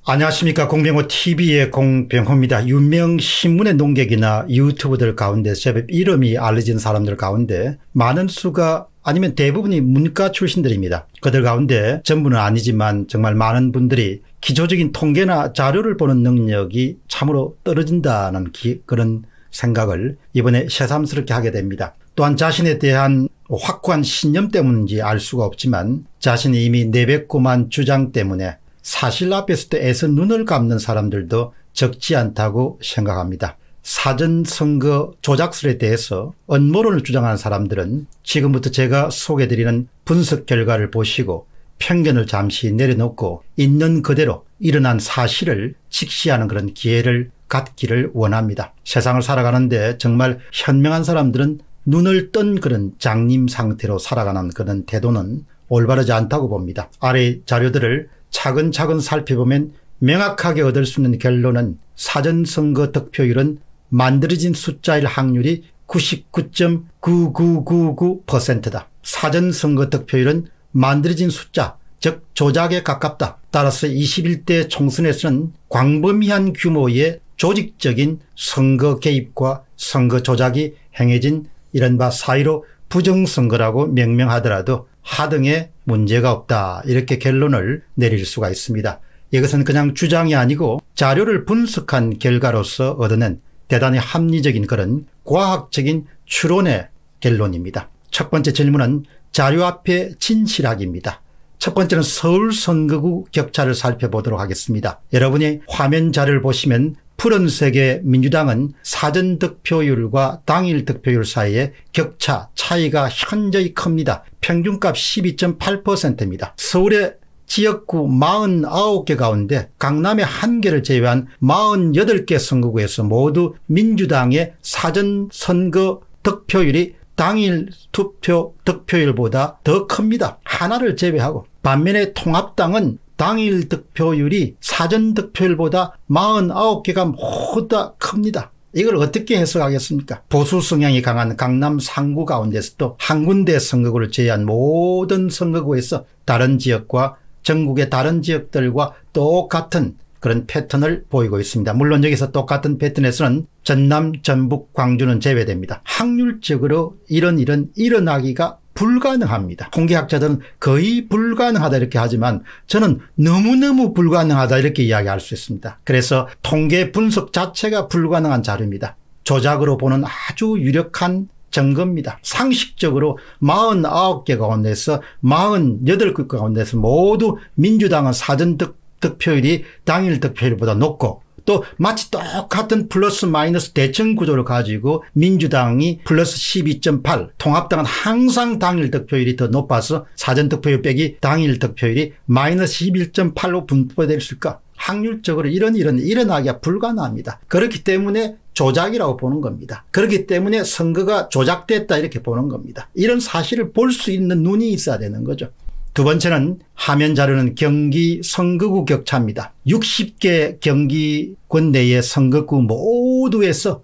안녕하십니까. 공병호TV의 공병호입니다. 유명 신문의 농객이나 유튜버들 가운데 제법 이름이 알려진 사람들 가운데 많은 수가 아니면 대부분이 문과 출신들입니다. 그들 가운데 전부는 아니지만 정말 많은 분들이 기초적인 통계나 자료를 보는 능력이 참으로 떨어진다는 그런 생각을 이번에 새삼스럽게 하게 됩니다. 또한 자신에 대한 확고한 신념 때문인지 알 수가 없지만 자신이 이미 내뱉고만 주장 때문에 사실 앞에서도 애써 눈을 감는 사람들도 적지 않다고 생각합니다. 사전선거 조작설에 대해서 음모론을 주장하는 사람들은 지금부터 제가 소개해드리는 분석 결과를 보시고 편견을 잠시 내려놓고 있는 그대로 일어난 사실을 직시하는 그런 기회를 갖기를 원합니다. 세상을 살아가는데 정말 현명한 사람들은 눈을 뜬 그런 장님 상태로 살아가는 그런 태도는 올바르지 않다고 봅니다. 아래 자료들을 차근차근 살펴보면 명확하게 얻을 수 있는 결론은 사전선거 득표율은 만들어진 숫자일 확률이 99.9999%다. 사전선거 득표율은 만들어진 숫자, 즉 조작에 가깝다. 따라서 21대 총선에서는 광범위한 규모의 조직적인 선거 개입과 선거 조작이 행해진 이른바 4.15 부정선거라고 명명하더라도 하등에 문제가 없다, 이렇게 결론을 내릴 수가 있습니다. 이것은 그냥 주장이 아니고 자료를 분석한 결과로서 얻어낸 대단히 합리적인 그런 과학적인 추론의 결론입니다. 첫 번째 질문은 자료 앞에 진실학입니다. 첫 번째는 서울선거구 격차를 살펴보도록 하겠습니다. 여러분이 화면 자료를 보시면 푸른색의 민주당은 사전 득표율과 당일 득표율 사이의 격차 차이가 현저히 큽니다. 평균값 12.8%입니다. 서울의 지역구 49개 가운데 강남의 1개를 제외한 48개 선거구에서 모두 민주당의 사전 선거 득표율이 당일 투표 득표율보다 더 큽니다. 하나를 제외하고. 반면에 통합당은 당일 득표율이 사전 득표율보다 49개가 모두 다 큽니다. 이걸 어떻게 해석하겠습니까? 보수 성향이 강한 강남 상구 가운데서도 한 군데 선거구를 제외한 모든 선거구에서 다른 지역과 전국의 다른 지역들과 똑같은 그런 패턴을 보이고 있습니다. 물론 여기서 똑같은 패턴에서는 전남, 전북, 광주는 제외됩니다. 확률적으로 이런 일은 일어나기가 불가능합니다. 통계학자들은 거의 불가능하다 이렇게 하지만 저는 너무너무 불가능하다 이렇게 이야기할 수 있습니다. 그래서 통계 분석 자체가 불가능한 자료입니다. 조작으로 보는 아주 유력한 증거입니다. 상식적으로 49개 가운데서 48개 가운데서 모두 민주당은 사전 득표율이 당일 득표율보다 높고 또 마치 똑같은 플러스 마이너스 대称구조를 가지고 민주당이 플러스 12.8, 통합당은 항상 당일 득표율이 더 높아서 사전 득표율 빼기 당일 득표율이 마이너스 11.8로 분포될 수 있을까? 확률적으로 이런 일은 일어나기가 불가능합니다. 그렇기 때문에 조작이라고 보는 겁니다. 그렇기 때문에 선거가 조작됐다 이렇게 보는 겁니다. 이런 사실을 볼 수 있는 눈이 있어야 되는 거죠. 두 번째는 화면 자료는 경기 선거구 격차입니다. 60개 경기권 내의 선거구 모두에서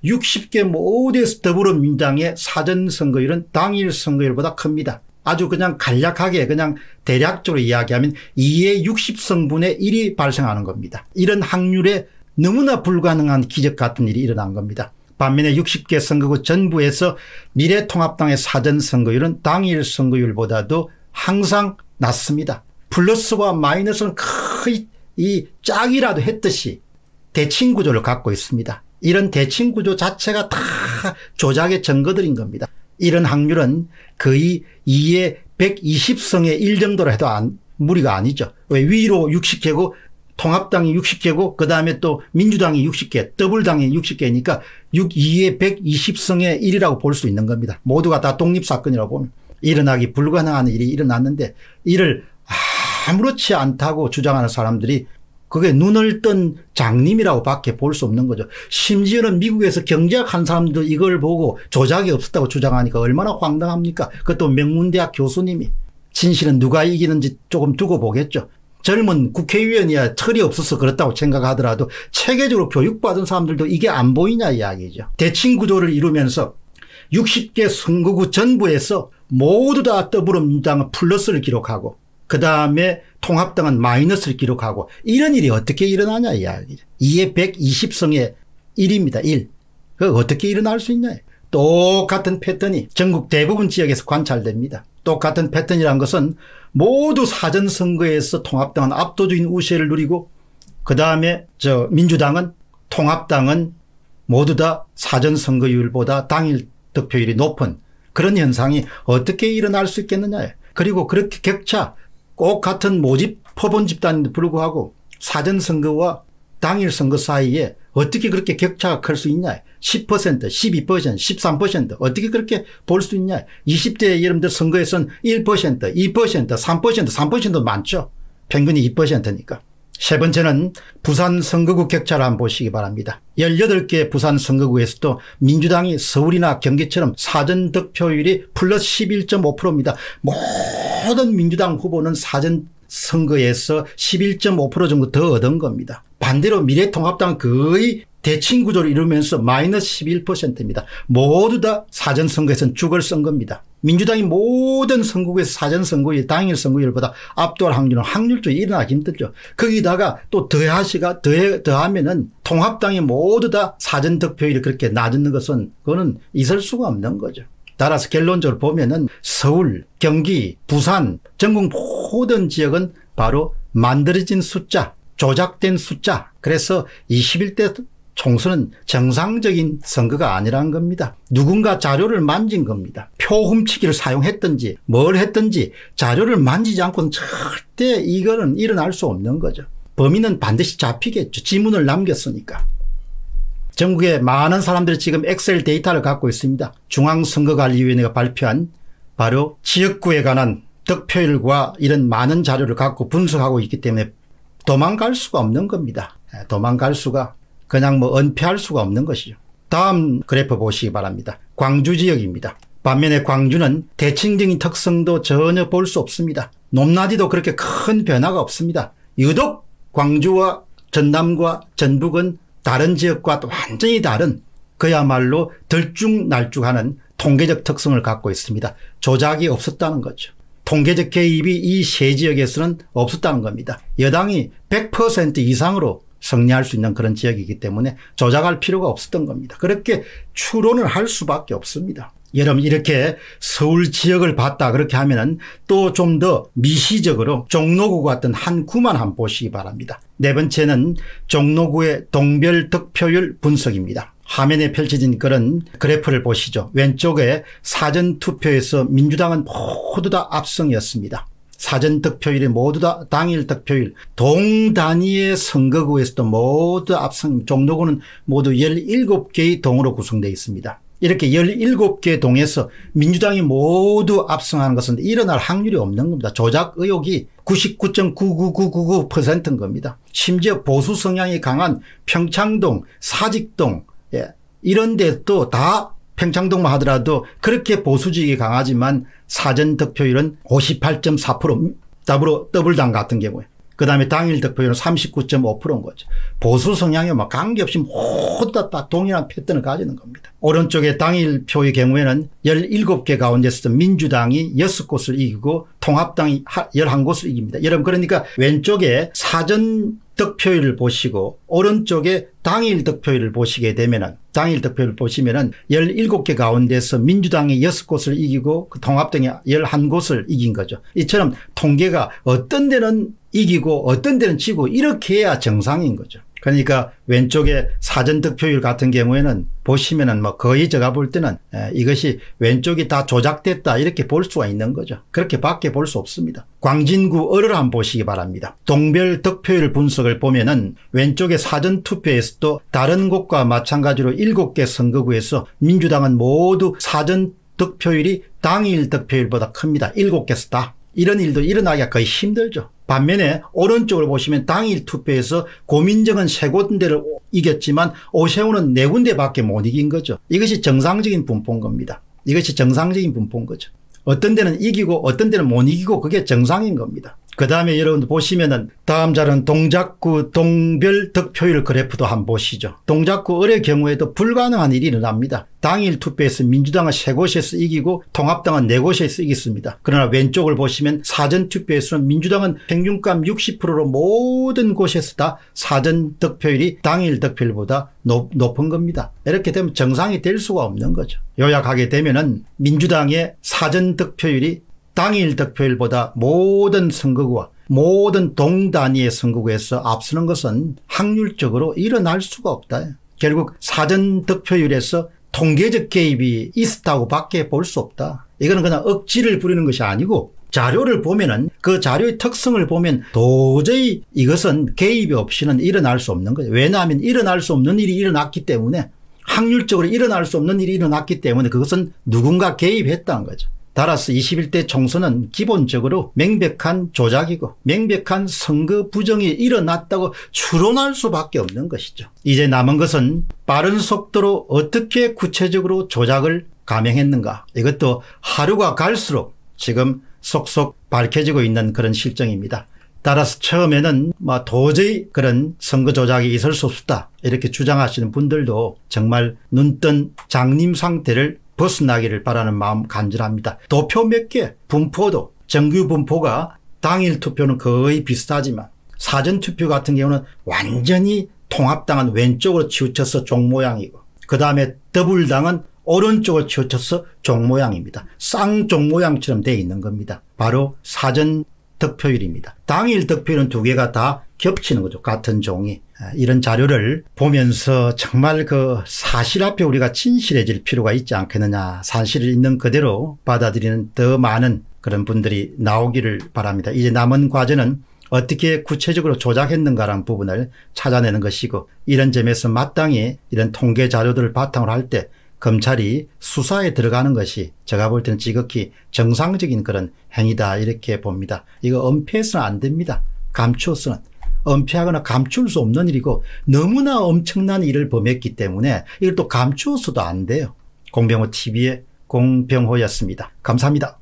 60개 모두에서 더불어민주당의 사전 선거율은 당일 선거율보다 큽니다. 아주 그냥 간략하게 그냥 대략적으로 이야기하면 2의 60성분의 1이 발생하는 겁니다. 이런 확률에 너무나 불가능한 기적 같은 일이 일어난 겁니다. 반면에 60개 선거구 전부에서 미래통합당의 사전 선거율은 당일 선거율보다도 항상 낮습니다. 플러스와 마이너스는 거의 이 짝이라도 했듯이 대칭 구조를 갖고 있습니다. 이런 대칭 구조 자체가 다 조작의 증거들인 겁니다. 이런 확률은 거의 2의 120성의 1 정도로 해도 무리가 아니죠. 왜 위로 60개고 통합당이 60개고 그 다음에 또 민주당이 60개, 더불당이 60개니까 2의 120성의 1이라고 볼 수 있는 겁니다. 모두가 다 독립사건이라고 보면. 일어나기 불가능한 일이 일어났는데 이를 아무렇지 않다고 주장하는 사람들이 그게 눈을 뜬 장님이라고 밖에 볼 수 없는 거죠. 심지어는 미국에서 경제학 한 사람도 이걸 보고 조작이 없었다고 주장하니까 얼마나 황당합니까? 그것도 명문대학 교수님이. 진실은 누가 이기는지 조금 두고 보겠죠. 젊은 국회의원이야 철이 없어서 그렇다고 생각하더라도 체계적으로 교육받은 사람들도 이게 안 보이냐 이야기죠. 대칭 구조를 이루면서 60개 선거구 전부에서 모두 다 더불어민주당은 플러스를 기록하고 그 다음에 통합당은 마이너스를 기록하고 이런 일이 어떻게 일어나냐 이야기죠. 2의 120성의 1입니다. 1. 그 어떻게 일어날 수 있냐. 똑같은 패턴이 전국 대부분 지역에서 관찰됩니다. 똑같은 패턴이라는 것은 모두 사전선거에서 통합당은 압도적인 우세를 누리고 그 다음에 민주당은 통합당은 모두 다 사전선거율보다 당일 득표율이 높은 그런 현상이 어떻게 일어날 수 있겠느냐. 그리고 그렇게 격차 꼭 같은 모집 표본 집단인데 불구하고 사전선거와 당일선거 사이에 어떻게 그렇게 격차가 클 수 있냐. 10%, 12%, 13% 어떻게 그렇게 볼 수 있냐. 20대 여러분들 선거에서는 1%, 2%, 3%, 3%도 많죠. 평균이 2%니까. 세 번째는 부산 선거구 격차를 한번 보시기 바랍니다. 18개 부산 선거구에서도 민주당이 서울이나 경기처럼 사전 득표율이 플러스 11.5%입니다. 모든 민주당 후보는 사전 선거에서 11.5% 정도 더 얻은 겁니다. 반대로 미래통합당은 거의 대칭 구조를 이루면서 마이너스 11%입니다. 모두 다 사전선거에서는 죽을 쓴 겁니다. 민주당이 모든 선거구에서 사전선거율, 당일선거율보다 압도할 확률적으로 일어나기 힘들죠. 거기다가 또 더하면은 통합당이 모두 다 사전득표율이 그렇게 낮은 것은 그거는 있을 수가 없는 거죠. 따라서 결론적으로 보면은 서울, 경기, 부산, 전국 모든 지역은 바로 만들어진 숫자, 조작된 숫자. 그래서 21대 총선은 정상적인 선거가 아니라는 겁니다. 누군가 자료를 만진 겁니다. 표 훔치기를 사용했든지 뭘 했든지 자료를 만지지 않고는 절대 이거는 일어날 수 없는 거죠. 범인은 반드시 잡히겠죠. 지문을 남겼으니까. 전국에 많은 사람들이 지금 엑셀 데이터를 갖고 있습니다. 중앙선거관리위원회가 발표한 바로 지역구에 관한 득표율과 이런 많은 자료를 갖고 분석하고 있기 때문에 도망갈 수가 없는 겁니다. 도망갈 수가 그냥 은폐할 수가 없는 것이죠. 다음 그래프 보시기 바랍니다. 광주 지역입니다. 반면에 광주는 대칭적인 특성도 전혀 볼 수 없습니다. 높낮이도 그렇게 큰 변화가 없습니다. 유독 광주와 전남과 전북은 다른 지역과 완전히 다른 그야말로 들쭉날쭉하는 통계적 특성을 갖고 있습니다. 조작이 없었다는 거죠. 통계적 개입이 이 세 지역에서는 없었다는 겁니다. 여당이 100% 이상으로 승리할 수 있는 그런 지역이기 때문에 조작할 필요가 없었던 겁니다. 그렇게 추론을 할 수밖에 없습니다. 여러분 이렇게 서울 지역을 봤다 그렇게 하면은 또 좀 더 미시적으로 종로구 같은 한 구만 한번 보시기 바랍니다. 네 번째는 종로구의 동별 득표율 분석입니다. 화면에 펼쳐진 그런 그래프를 보시죠. 왼쪽에 사전투표에서 민주당은 모두 다 압승이었습니다. 사전 득표율이 모두 다 당일 득표율 동단위의 선거구에서도 모두 압승. 종로구는 모두 17개의 동으로 구성되어 있습니다. 이렇게 17개 동에서 민주당이 모두 압승하는 것은 일어날 확률이 없는 겁니다. 조작 의혹이 99.99999%인 겁니다. 심지어 보수 성향이 강한 평창동, 사직동 이런 데도 다 평창동만 하더라도 그렇게 보수지역이 강하지만 사전 득표율은 58.4% 더불당 같은 경우에 그다음에 당일 득표율은 39.5%인 거죠. 보수 성향이 관계없이 모두 다 동일한 패턴을 가지는 겁니다. 오른쪽에 당일 표의 경우에는 17개 가운데서 민주당이 6곳을 이기고 통합당이 11곳을 이깁니다. 여러분 그러니까 왼쪽에 사전 득표율을 보시고 오른쪽에 당일 득표율을 보시게 되면은 당일 득표율을 보시면은 17개 가운데서 민주당이 6곳을 이기고 통합당이 11곳을 이긴 거죠. 이처럼 통계가 어떤 데는 이기고 어떤 데는 지고 이렇게 해야 정상인 거죠. 그러니까 왼쪽에 사전 득표율 같은 경우에는 보시면은 거의 제가 볼 때는 이것이 왼쪽이 다 조작됐다 이렇게 볼 수가 있는 거죠. 그렇게 밖에 볼 수 없습니다. 광진구 을을 한번 보시기 바랍니다. 동별 득표율 분석을 보면은 왼쪽에 사전 투표에서도 다른 곳과 마찬가지로 7개 선거구에서 민주당은 모두 사전 득표율이 당일 득표율보다 큽니다. 7개에서 다. 이런 일도 일어나기가 거의 힘들죠. 반면에 오른쪽을 보시면 당일 투표에서 고민정은 3군데를 이겼지만 오세훈은 4군데밖에 못 이긴 거죠. 이것이 정상적인 분포인 겁니다. 이것이 정상적인 분포인 거죠. 어떤 데는 이기고 어떤 데는 못 이기고 그게 정상인 겁니다. 그 다음에 여러분들 보시면은 다음 자료는 동작구 동별 득표율 그래프도 한번 보시죠. 동작구 을의 경우에도 불가능한 일이 일어납니다. 당일 투표에서 민주당은 3곳에서 이기고 통합당은 4곳에서 이겼습니다. 그러나 왼쪽을 보시면 사전투표에서는 민주당은 평균감 60%로 모든 곳에서 다 사전 득표율이 당일 득표율보다 높은 겁니다. 이렇게 되면 정상이 될 수가 없는 거죠. 요약하게 되면은 민주당의 사전 득표율이 당일 득표율보다 모든 선거구와 모든 동단위의 선거구에서 앞서는 것은 확률적으로 일어날 수가 없다. 결국 사전 득표율에서 통계적 개입이 있었다고 밖에 볼 수 없다. 이거는 그냥 억지를 부리는 것이 아니고 자료를 보면은 그 자료의 특성을 보면 도저히 이것은 개입이 없이는 일어날 수 없는 거죠. 왜냐하면 일어날 수 없는 일이 일어났기 때문에, 확률적으로 일어날 수 없는 일이 일어났기 때문에 그것은 누군가 개입했다는 거죠. 따라서 21대 총선은 기본적으로 명백한 조작이고 명백한 선거 부정이 일어났다고 추론할 수밖에 없는 것이죠. 이제 남은 것은 빠른 속도로 어떻게 구체적으로 조작을 감행했는가, 이것도 하루가 갈수록 지금 속속 밝혀지고 있는 그런 실정입니다. 따라서 처음에는 도저히 그런 선거 조작이 있을 수 없다 이렇게 주장하시는 분들도 정말 눈뜬 장님 상태를 벗어나기를 바라는 마음 간절합니다. 도표 몇 개, 분포도 정규 분포가 당일 투표는 거의 비슷하지만 사전 투표 같은 경우는 완전히 통합당은 왼쪽으로 치우쳐서 종 모양이고, 그 다음에 더불당은 오른쪽으로 치우쳐서 종 모양입니다. 쌍종 모양처럼 되어 있는 겁니다. 바로 사전 득표율입니다. 당일 득표율은 두 개가 다 겹치는 거죠. 같은 종이. 이런 자료를 보면서 정말 그 사실 앞에 우리가 진실해질 필요가 있지 않겠느냐. 사실을 있는 그대로 받아들이는 더 많은 그런 분들이 나오기를 바랍니다. 이제 남은 과제는 어떻게 구체적으로 조작했는가라는 부분을 찾아내는 것이고, 이런 점에서 마땅히 이런 통계 자료들을 바탕으로 할 때 검찰이 수사에 들어가는 것이 제가 볼 때는 지극히 정상적인 그런 행위다 이렇게 봅니다. 이거 은폐해서는 안 됩니다. 감추어서는. 은폐하거나 감출 수 없는 일이고 너무나 엄청난 일을 범했기 때문에 이걸 또 감추어서도 안 돼요. 공병호 TV의 공병호였습니다. 감사합니다.